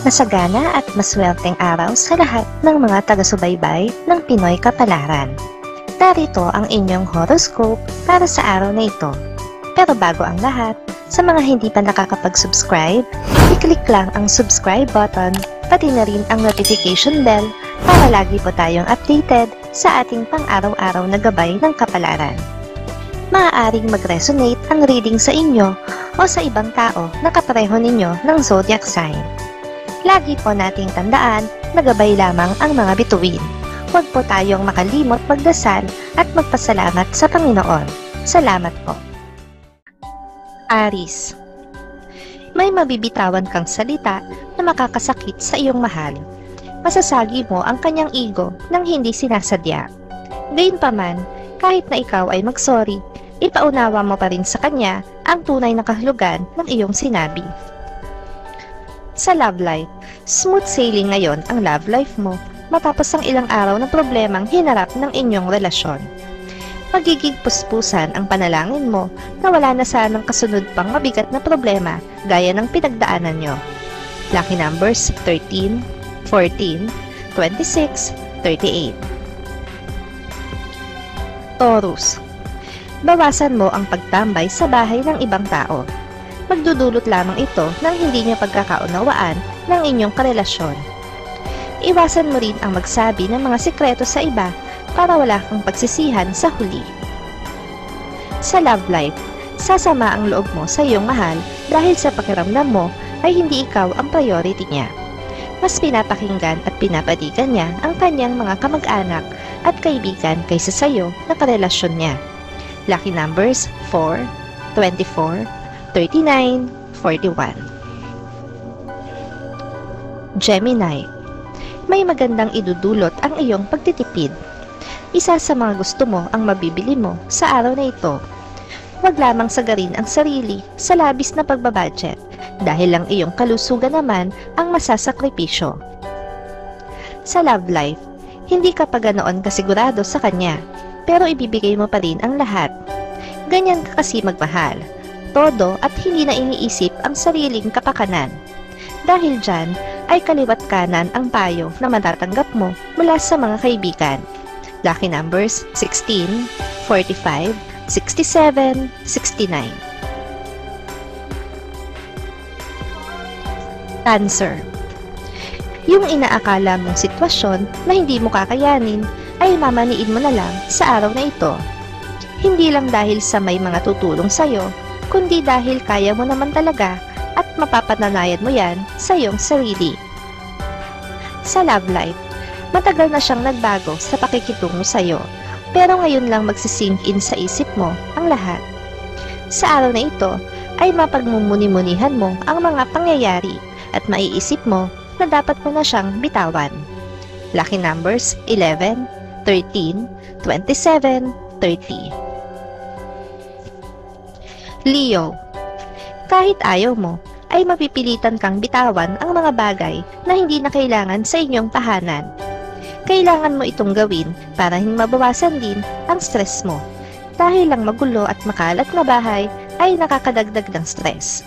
Masagana at maswerteng araw sa lahat ng mga taga-subaybay ng Pinoy Kapalaran. Narito ang inyong horoscope para sa araw na ito. Pero bago ang lahat, sa mga hindi pa nakakapag-subscribe, i-click lang ang subscribe button, pati na rin ang notification bell para lagi po tayong updated sa ating pang-araw-araw na gabay ng kapalaran. Maaaring mag-resonate ang reading sa inyo o sa ibang tao na kapareho ninyo ng zodiac sign. Lagi po nating tandaan na gabay lamang ang mga bituin. Huwag po tayong makalimot magdasal at magpasalamat sa Panginoon. Salamat po. Aries. May mabibitawan kang salita na makakasakit sa iyong mahal. Masasagi mo ang kanyang ego nang hindi sinasadya. Gayunpaman, kahit na ikaw ay mag-sorry, ipaunawa mo pa rin sa kanya ang tunay na kahulugan ng iyong sinabi. Sa love life, smooth sailing ngayon ang love life mo matapos ang ilang araw na problemang hinarap ng inyong relasyon. Magiging puspusan ang panalangin mo na wala na sanang kasunod pang mabigat na problema gaya ng pinagdaanan nyo. Lucky numbers 13, 14, 26, 38. Taurus. Bawasan mo ang pagtambay sa bahay ng ibang tao. Magdudulot lamang ito ng hindi niyo pagkakaunawaan ng inyong karelasyon. Iwasan mo rin ang magsabi ng mga sikreto sa iba para wala kang pagsisihan sa huli. Sa love life, sasama ang loob mo sa iyong mahal dahil sa pakiramdam mo ay hindi ikaw ang priority niya. Mas pinapakinggan at pinapadigan niya ang kanyang mga kamag-anak at kaibigan kaysa sa iyo na karelasyon niya. Lucky numbers 4, 24, 39, 41. Gemini. May magandang idudulot ang iyong pagtitipid. Isa sa mga gusto mo ang mabibili mo sa araw na ito. Huwag lamang sagarin ang sarili sa labis na pagbabudget dahil ang iyong kalusugan naman ang masasakripisyo. Sa love life, hindi ka pa ganoon kasigurado sa kanya pero ibibigay mo pa rin ang lahat. Ganyan ka kasi magmahal. Todo at hindi na iniisip ang sariling kapakanan. Dahil dyan ay kaliwat kanan ang payo na matatanggap mo mula sa mga kaibigan. Lucky numbers 16, 45, 67, 69. Cancer. Yung inaakala mong sitwasyon na hindi mo kakayanin ay mamaniin mo na lang sa araw na ito. Hindi lang dahil sa may mga tutulong sa'yo, kundi dahil kaya mo naman talaga at mapapatunayan mo yan sa iyong sarili. Sa love life, matagal na siyang nagbago sa pakikitungo sa iyo, pero ngayon lang magsisink in sa isip mo ang lahat. Sa araw na ito, ay mapagmumuni-munihan mo ang mga pangyayari at maiisip mo na dapat mo na siyang bitawan. Lucky numbers 11, 13, 27, 30. Leo. Kahit ayaw mo, ay mapipilitan kang bitawan ang mga bagay na hindi na kailangan sa inyong tahanan. Kailangan mo itong gawin para hindi mabawasan din ang stress mo. Dahil lang magulo at makalat na bahay ay nakakadagdag ng stress.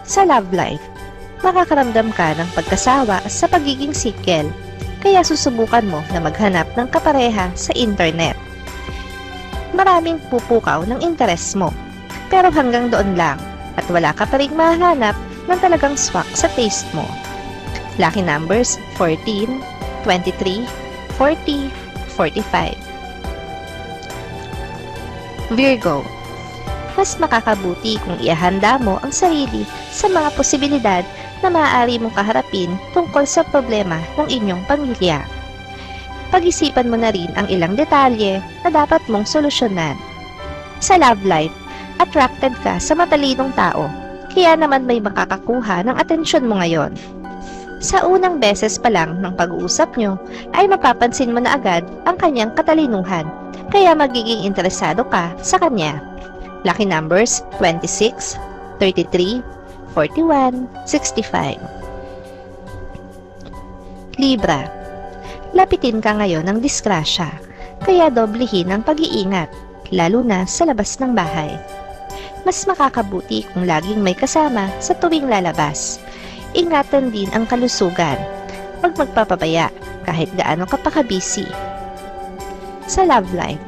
Sa love life, makakaramdam ka ng pagkasawa sa pagiging single, kaya susubukan mo na maghanap ng kapareha sa internet. Maraming pupukaw ng interes mo, pero hanggang doon lang at wala ka pa rin mahanap ng talagang swak sa taste mo. Lucky numbers 14, 23, 40, 45. Virgo. Mas makakabuti kung ihanda mo ang sarili sa mga posibilidad na maaari mong kaharapin tungkol sa problema ng inyong pamilya. Pag-isipan mo na rin ang ilang detalye na dapat mong solusyonan. Sa love life, attracted ka sa matalinong tao, kaya naman may makakakuha ng atensyon mo ngayon. Sa unang beses pa lang ng pag-uusap nyo, ay mapapansin mo na agad ang kanyang katalinuhan, kaya magiging interesado ka sa kanya. Lucky numbers 26, 33, 41, 65. Libra. Lapitin ka ngayon ng disgrasya, kaya doblehin ang pag-iingat, lalo na sa labas ng bahay. Mas makakabuti kung laging may kasama sa tuwing lalabas. ingatan din ang kalusugan. Huwag magpapabaya kahit gaano ka pa ka-busy. Sa love life,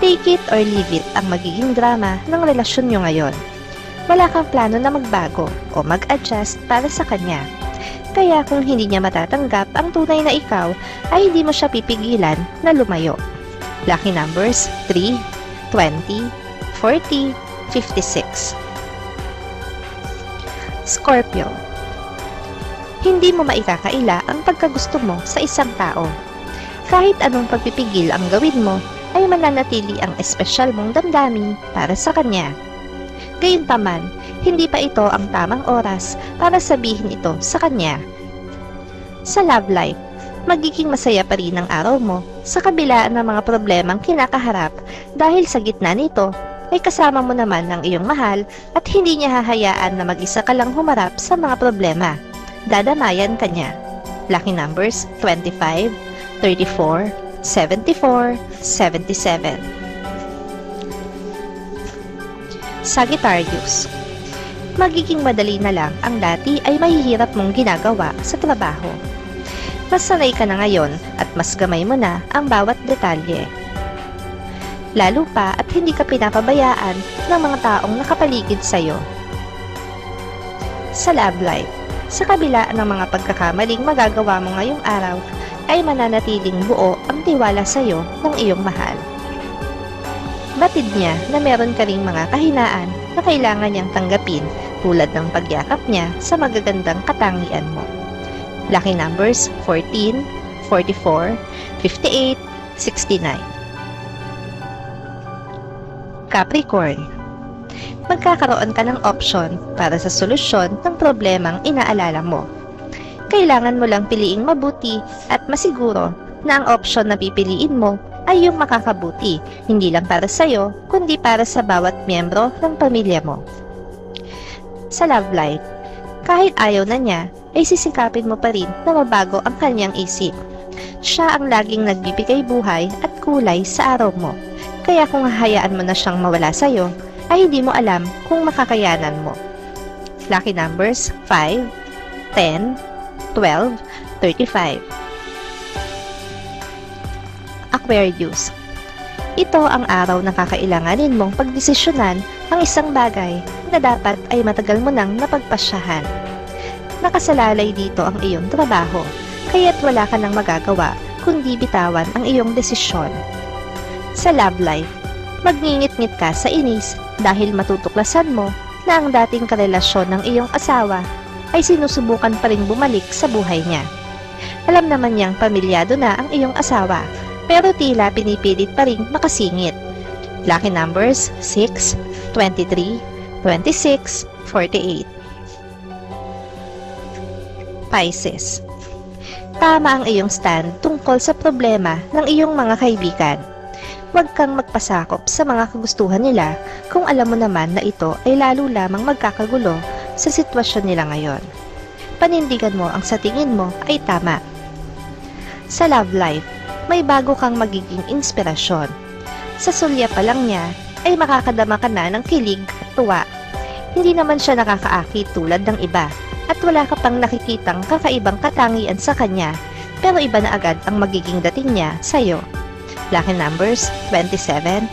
take it or leave it ang magiging drama ng relasyon nyo ngayon. Wala kang plano na magbago o mag-adjust para sa kanya. Kaya kung hindi niya matatanggap ang tunay na ikaw, ay hindi mo siya pipigilan na lumayo. Lucky numbers 3, 20, 40, 56. Scorpio. Hindi mo maikakaila ang pagkagusto mo sa isang tao. Kahit anong pagpipigil ang gawin mo, ay mananatili ang espesyal mong damdamin para sa kanya. Gayunpaman, hindi pa ito ang tamang oras para sabihin ito sa kanya. Sa love life, magiging masaya pa rin ang araw mo sa kabila ng mga problemang kinakaharap dahil sa gitna nito ay kasama mo naman ang iyong mahal at hindi niya hahayaan na mag-isa ka lang humarap sa mga problema. Dadamayan ka niya. Lucky numbers 25, 34, 74, 77. Sagittarius. Magiging madali na lang ang dati ay mahihirap mong ginagawa sa trabaho. Mas sanay ka na ngayon at mas gamay mo na ang bawat detalye. Lalo pa at hindi ka pinapabayaan ng mga taong nakapaligid sa'yo. Sa love life, sa kabila ng mga pagkakamaling magagawa mo ngayong araw, ay mananatiling buo ang tiwala sa'yo ng iyong mahal. Batid niya na meron ka ring mga kahinaan na kailangan niyang tanggapin tulad ng pagyakap niya sa magagandang katangian mo. Lucky numbers 14, 44, 58, 69. Capricorn. Magkakaroon ka ng option para sa solusyon ng problemang inaalala mo. Kailangan mo lang piliing mabuti at masiguro na ang option na pipiliin mo ay yung makakabuti, hindi lang para sa'yo, kundi para sa bawat miyembro ng pamilya mo. Sa love life, kahit ayaw na niya, ay sisikapin mo pa rin na mabago ang kanyang isip. Siya ang laging nagbibigay buhay at kulay sa araw mo. Kaya kung hahayaan mo na siyang mawala sa'yo, ay hindi mo alam kung makakayanan mo. Lucky numbers 5, 10, 12, 35. Aquarius. Ito ang araw na kakailanganin mong pagdesisyonan ang isang bagay na dapat ay matagal mo nang napagpasyahan. Nakasalalay dito ang iyong trabaho, kaya't wala ka nang magagawa kundi bitawan ang iyong desisyon. Sa love life, magngingit-ngit ka sa inis dahil matutuklasan mo na ang dating karelasyon ng iyong asawa ay sinusubukan pa rin bumalik sa buhay niya. Alam naman niyang pamilyado na ang iyong asawa, pero tila pinipilit pa rin makasingit. Lucky numbers 6, 23, 26, 48. Pisces. Tama ang iyong stand tungkol sa problema ng iyong mga kaibigan. Huwag kang magpasakop sa mga kagustuhan nila kung alam mo naman na ito ay lalo lamang magkakagulo sa sitwasyon nila ngayon. Panindigan mo ang sa tingin mo ay tama. Sa love life, may bago kang magiging inspirasyon. Sa sulya pa lang niya, ay makakadama ka na ng kilig at tuwa. Hindi naman siya nakakaakit tulad ng iba, at wala ka pang nakikitang kakaibang katangian sa kanya, pero iba na agad ang magiging dating niya sa'yo. Lucky numbers 27,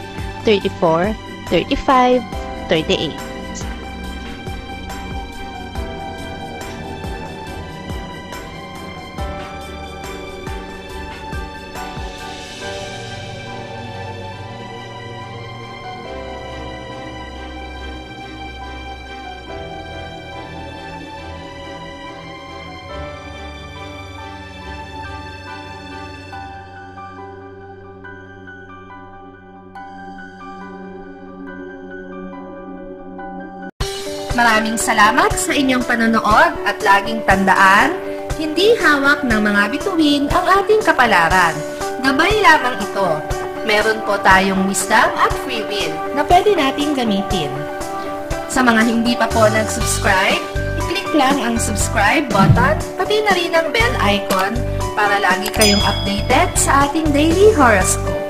34, 35, 38. Maraming salamat sa inyong panonood at laging tandaan, hindi hawak ng mga bituin ang ating kapalaran. Gabay lamang ito. Meron po tayong wisdom at free will na pwede nating gamitin. Sa mga hindi pa po nag-subscribe, i-click lang ang subscribe button, pati na rin ang bell icon para lagi kayong updated sa ating daily horoscope.